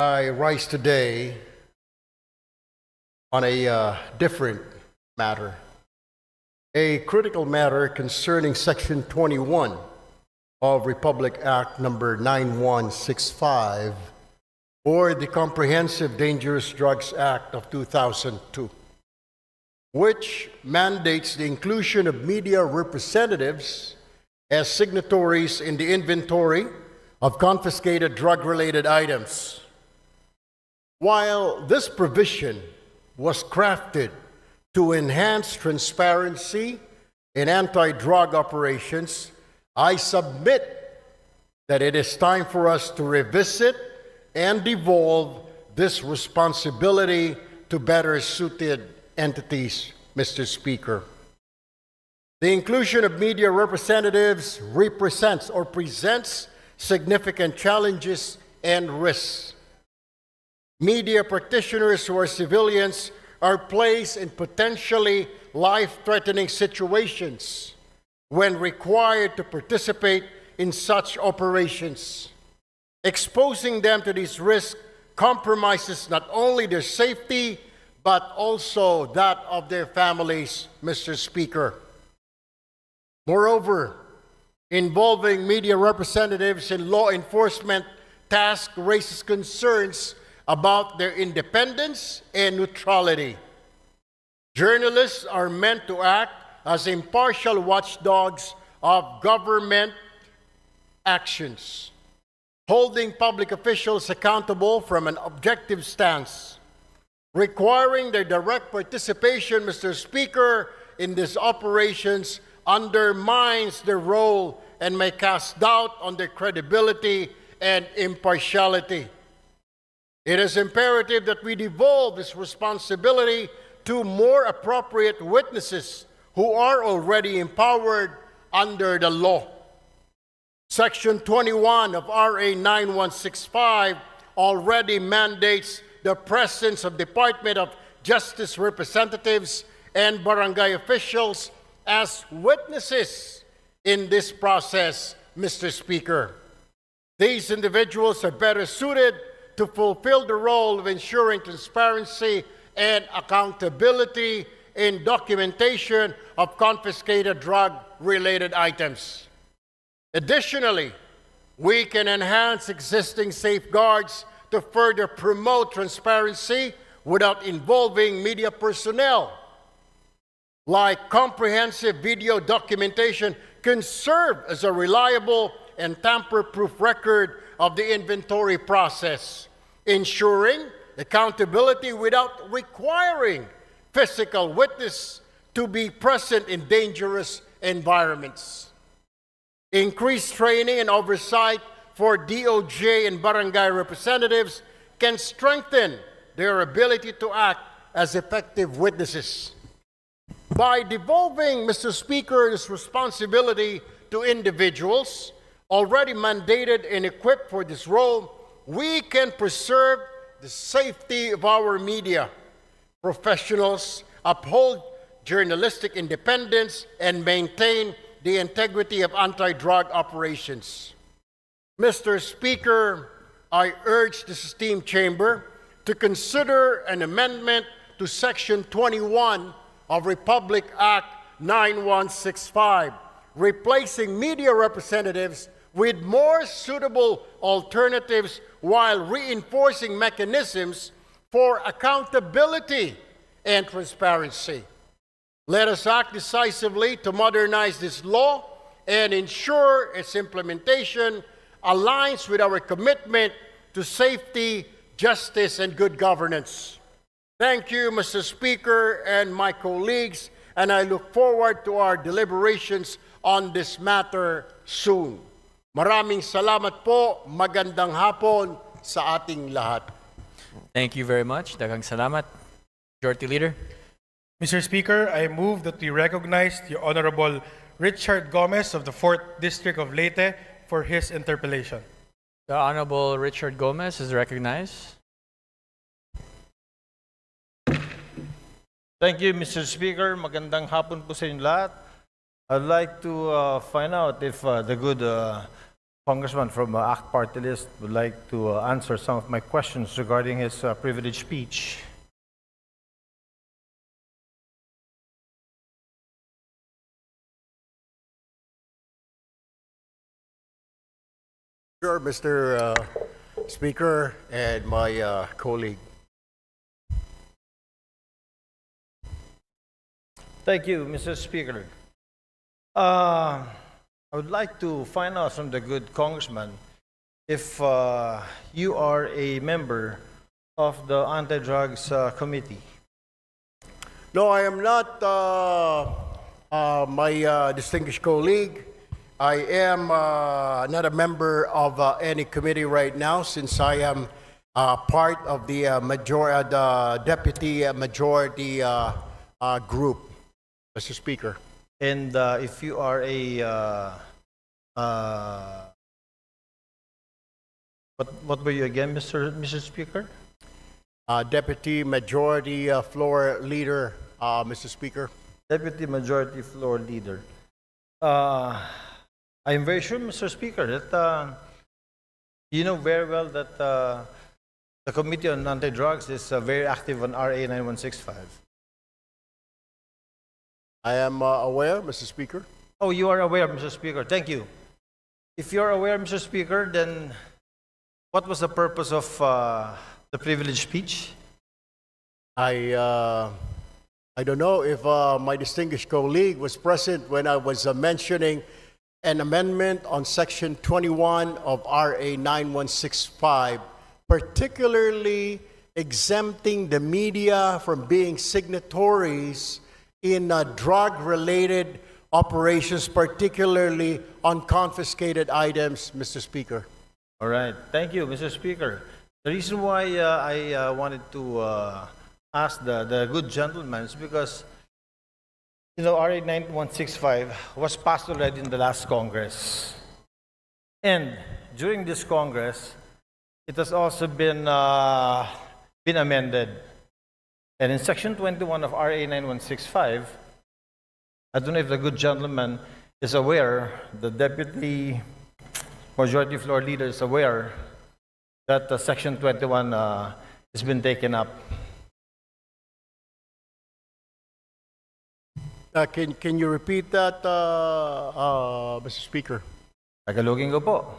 I rise today on a different matter, a critical matter concerning Section 21 of Republic Act number 9165, or the Comprehensive Dangerous Drugs Act of 2002, which mandates the inclusion of media representatives as signatories in the inventory of confiscated drug-related items. While this provision was crafted to enhance transparency in anti-drug operations, I submit that it is time for us to revisit and devolve this responsibility to better suited entities, Mr. Speaker. The inclusion of media representatives represents or presents significant challenges and risks. Media practitioners who are civilians are placed in potentially life-threatening situations when required to participate in such operations. Exposing them to these risks compromises not only their safety, but also that of their families, Mr. Speaker. Moreover, involving media representatives in law enforcement tasks raises concerns about their independence and neutrality. Journalists are meant to act as impartial watchdogs of government actions, holding public officials accountable from an objective stance. Requiring their direct participation, Mr. Speaker, in these operations undermines their role and may cast doubt on their credibility and impartiality. It is imperative that we devolve this responsibility to more appropriate witnesses who are already empowered under the law. Section 21 of RA 9165 already mandates the presence of Department of Justice representatives and barangay officials as witnesses in this process, Mr. Speaker. These individuals are better suited to fulfill the role of ensuring transparency and accountability in documentation of confiscated drug-related items. Additionally, we can enhance existing safeguards to further promote transparency without involving media personnel. Like comprehensive video documentation can serve as a reliable and tamper-proof record of the inventory process, ensuring accountability without requiring physical witness to be present in dangerous environments. Increased training and oversight for DOJ and barangay representatives can strengthen their ability to act as effective witnesses. By devolving, Mr. Speaker, this responsibility to individuals already mandated and equipped for this role, we can preserve the safety of our media professionals, uphold journalistic independence, and maintain the integrity of anti-drug operations. Mr. Speaker, I urge this esteemed chamber to consider an amendment to Section 21 of Republic Act 9165, replacing media representatives with more suitable alternatives while reinforcing mechanisms for accountability and transparency. Let us act decisively to modernize this law and ensure its implementation aligns with our commitment to safety, justice, and good governance. Thank you, Mr. Speaker and my colleagues, and I look forward to our deliberations on this matter soon. Maraming salamat po, magandang hapon sa ating lahat. Thank you very much. Daghang salamat. Majority Leader. Mr. Speaker, I move that we recognize the Honorable Richard Gomez of the 4th District of Leyte for his interpellation. The Honorable Richard Gomez is recognized. Thank you, Mr. Speaker. Magandang hapon po sa inyo lahat. I'd like to find out if the good congressman from ACT Party List would like to answer some of my questions regarding his privileged speech. Sure, Mr. Speaker and my colleague. Thank you, Mr. Speaker. I would like to find out from the good congressman if you are a member of the Anti-Drugs Committee. No, I am not, my distinguished colleague. I am not a member of any committee right now since I am part of the deputy majority group, Mr. Speaker. And if you are a what were you again, Mr. Speaker? Deputy Majority Floor Leader, Mr. Speaker. Deputy Majority Floor Leader. I am very sure, Mr. Speaker, that you know very well that the Committee on Anti-Drugs is very active on RA 9165. I am aware, Mr. Speaker. Oh, you are aware, Mr. Speaker. Thank you. If you are aware, Mr. Speaker, then what was the purpose of the privileged speech? I don't know if my distinguished colleague was present when I was mentioning an amendment on Section 21 of RA 9165, particularly exempting the media from being signatories in drug-related operations, particularly on confiscated items, Mr. Speaker. All right. Thank you, Mr. Speaker. The reason why I wanted to ask the good gentleman is because, you know, RA 9165 was passed already in the last Congress. And during this Congress, it has also been amended. And in Section 21 of RA 9165, I don't know if the good gentleman is aware, the Deputy Majority Floor Leader is aware that Section 21 has been taken up. Can you repeat that, Mr. Speaker? Tagalogin ko po.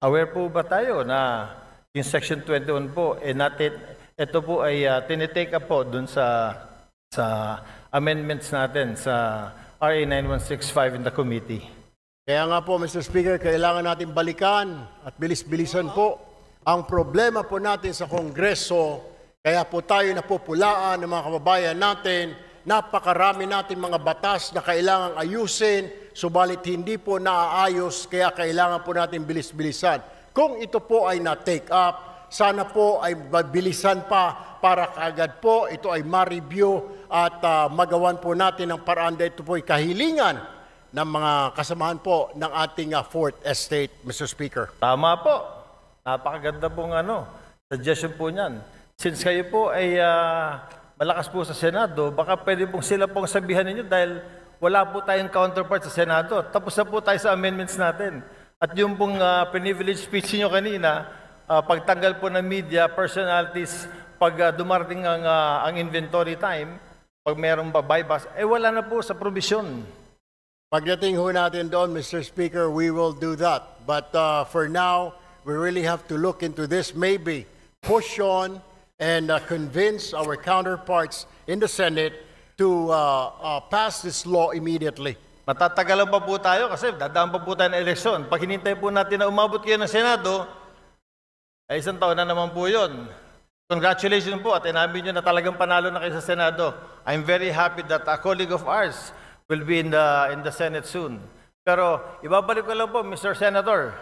Aware po ba tayo na yung Section 21 po, ito po ay tinitake up po dun sa amendments natin sa RA 9165 in the committee? Kaya nga po, Mr. Speaker, kailangan natin balikan at bilis-bilisan po ang problema po natin sa Kongreso. Kaya po tayo napupulaan ng mga kababayan natin. Napakarami natin mga batas na kailangang ayusin, subalit hindi po naaayos, kaya kailangan po natin bilis-bilisan. Kung ito po ay na-take up, sana po ay bilisan pa para kaagad po ito ay ma-review at magawan po natin ang paraan dahil ito po ay kahilingan ng mga kasamahan po ng ating Fourth Estate, Mr. Speaker. Tama po. Napakaganda pong suggestion po niyan. Since kayo po ay malakas po sa Senado, baka pwede pong sila pong sabihan ninyo dahil wala po tayong counterpart sa Senado. Tapos na po tayo sa amendments natin. At yung pong privilege speech niyo kanina, pagtanggal po ng media, personalities, pag dumarating ang inventory time, pag mayroong buybacks, wala na po sa provision. Pagdating ho natin doon, Mr. Speaker, we will do that. But for now, we really have to look into this, maybe push on and convince our counterparts in the Senate to pass this law immediately. Matatagalan pa po tayo kasi dadaan pa po tayo ng eleksyon. Pag hinintay po natin na umabot kayo ng Senado, ay isang taon na naman po yun. Congratulations po at inamin nyo na talagang panalo na kayo sa Senado. I'm very happy that a colleague of ours will be in the Senate soon. Pero ibabalik ko lang po, Mr. Senator,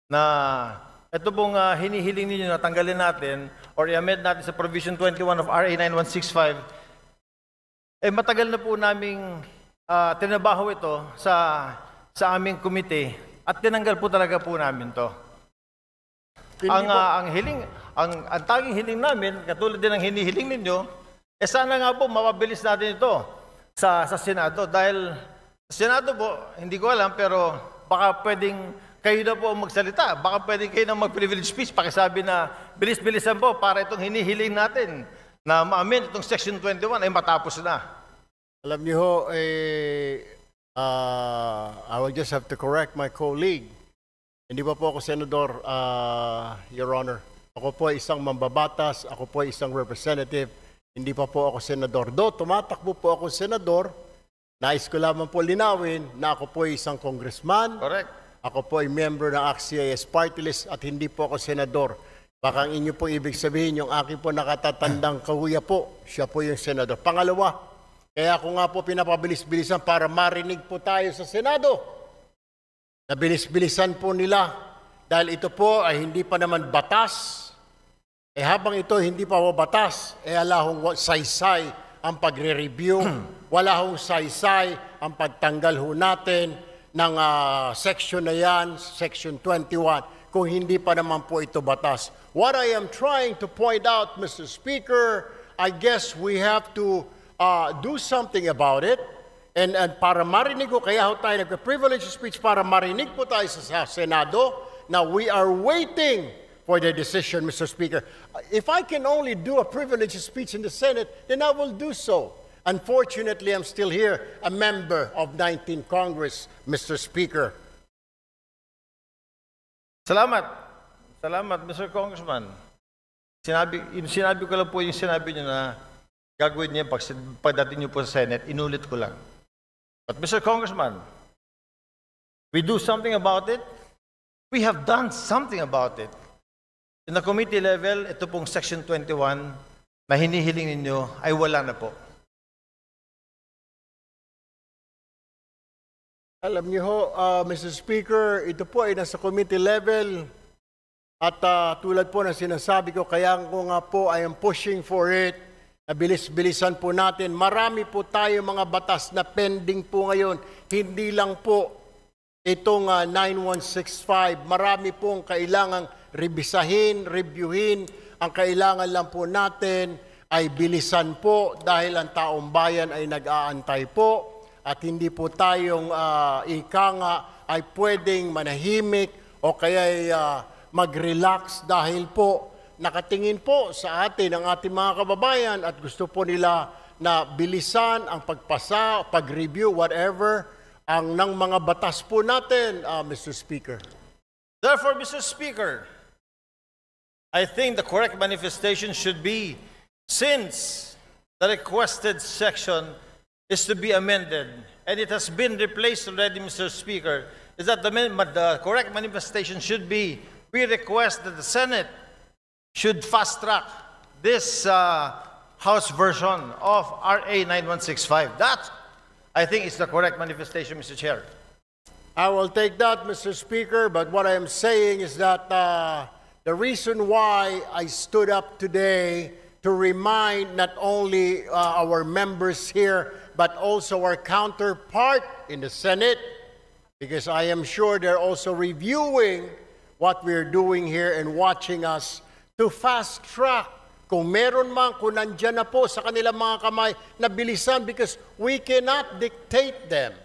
na ito pong hinihiling ninyo na tanggalin natin or i-amend natin sa Provision 21 of RA 9165, matagal na po naming tinabaho ito sa aming komite at tinanggal po talaga po namin to. Ang tanging hiling namin, katulad din ng hinihiling ninyo, sana nga po mapabilis natin ito sa Senado. Dahil sa Senado po, hindi ko alam, pero Baka pwedeng kayo na po ang magsalita. Baka pwedeng kayo na mag-privilege speech. Pakisabi na bilis-bilisan po para itong hinihiling natin na ma-amend itong Section 21 ay matapos na. Alam niyo ho, I will just have to correct my colleague. Hindi pa po ako senador, Your Honor. Ako po ay isang mambabatas, ako po ay isang representative, hindi pa po ako senador. Do, tumatakbo po ako senador, nais ko lamang po linawin na ako po ay isang congressman. Correct. Ako po ay member ng ACT-CIS party list at hindi po ako senador. Baka ang inyo po ibig sabihin, yung aking po nakatatandang kahuya po, siya po yung senador. Pangalawa, kaya ako nga po pinapabilis-bilisan para marinig po tayo sa Senado. Nabilis-bilisan po nila dahil ito po ay hindi pa naman batas. Habang ito hindi pa po batas, alahong saysay ang pagre-review, wala hong saysay ang pagtanggal ho natin ng section na yan, Section 21, kung hindi pa naman po ito batas. What I am trying to point out, Mr. Speaker, I guess we have to do something about it. And para marinig ko, kaya ho tayo nagka-privilege speech para marinig po tayo sa Senado. Now, we are waiting for the decision, Mr. Speaker. If I can only do a privilege speech in the Senate, then I will do so. Unfortunately, I'm still here, a member of 19th Congress, Mr. Speaker. Salamat. Salamat, Mr. Congressman. Sinabi ko lang po yung sinabi niyo na gagawin niya pagdating niyo po sa Senate, inulit ko lang. But Mr. Congressman, we do something about it. We have done something about it. In the committee level, ito pong Section 21 na hinihiling ninyo ay wala na po. Alam niyo ho, Mr. Speaker, ito po ay nasa committee level at tulad po ng sinasabi ko, kaya ko nga po I am pushing for it, na bilis-bilisan po natin. Marami po tayo mga batas na pending po ngayon, hindi lang po itong 9165, marami pong kailangang reviewin, ang kailangan lang po natin ay bilisan po dahil ang taong bayan ay nag-aantay po. At hindi po tayong ika nga ay pwedeng manahimik o kaya mag-relax dahil po nakatingin po sa atin ang ating mga kababayan at gusto po nila na bilisan ang pagpasa, pag-review, whatever, ang ng mga batas po natin, Mr. Speaker. Therefore, Mr. Speaker, I think the correct manifestation should be, since the requested section is to be amended, and it has been replaced already, Mr. Speaker, is that the correct manifestation should be, we request that the Senate should fast-track this House version of RA 9165. That, I think, is the correct manifestation, Mr. Chair. I will take that, Mr. Speaker, but what I am saying is that the reason why I stood up today to remind not only our members here, but also our counterpart in the Senate, because I am sure they're also reviewing what we're doing here and watching us to fast-track. Kung meron man, kung nandyan na po sa kanilang mga kamay, na bilisan, because we cannot dictate them.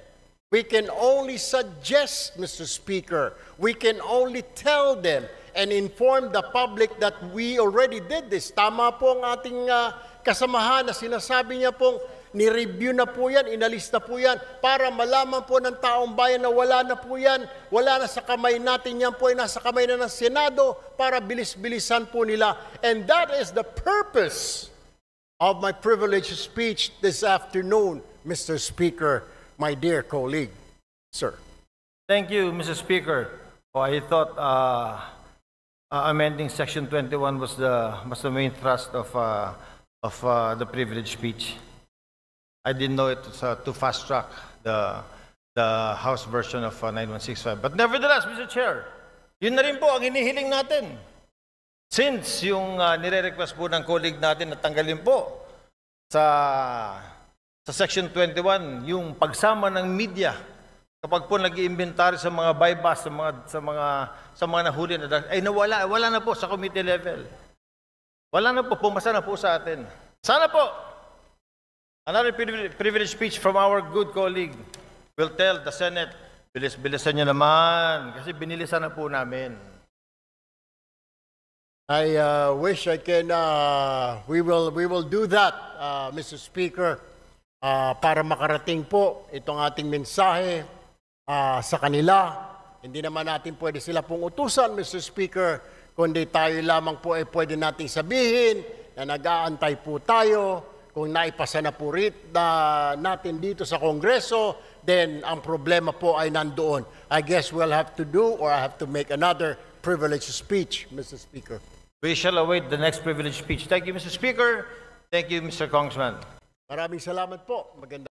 We can only suggest, Mr. Speaker. We can only tell them and inform the public that we already did this. Tama po ang ating kasamahan na sinasabi niya pong ni-review na po yan, inalis na po yan, para malaman po ng taong bayan na wala na po yan, wala na sa kamay natin, yan po ay nasa kamay na ng Senado para bilis-bilisan po nila. And that is the purpose of my privileged speech this afternoon, Mr. Speaker, my dear colleague. Sir. Thank you, Mr. Speaker. Oh, I thought amending Section 21 was the main thrust of the privileged speech. I didn't know it was to fast track the House version of 9165. But nevertheless, Mr. Chair, yun na rin po ang hinihiling natin. Since yung nire-request po ng colleague natin na tanggalin po sa Section 21, yung pagsama ng media, kapag po nag-iimbentary sa mga bypass, sa mga nahuli na ay wala na po sa committee level. Wala na po, pumasa na po sa atin. Sana po, another privilege speech from our good colleague will tell the Senate Bilis-bilisan nyo naman, kasi binilisan na po namin. I wish I can, we will do that, Mr. Speaker, para makarating po itong ating mensahe sa kanila. Hindi naman natin pwede sila pong utusan, Mr. Speaker, kundi tayo lamang po ay pwede nating sabihin na nag-aantay po tayo. Kung naipasa na po natin dito sa Kongreso, then ang problema po ay nandoon. I guess we'll have to do or I have to make another privileged speech, Mr. Speaker. We shall await the next privileged speech. Thank you, Mr. Speaker. Thank you, Mr. Congressman. Maraming salamat po. Maganda.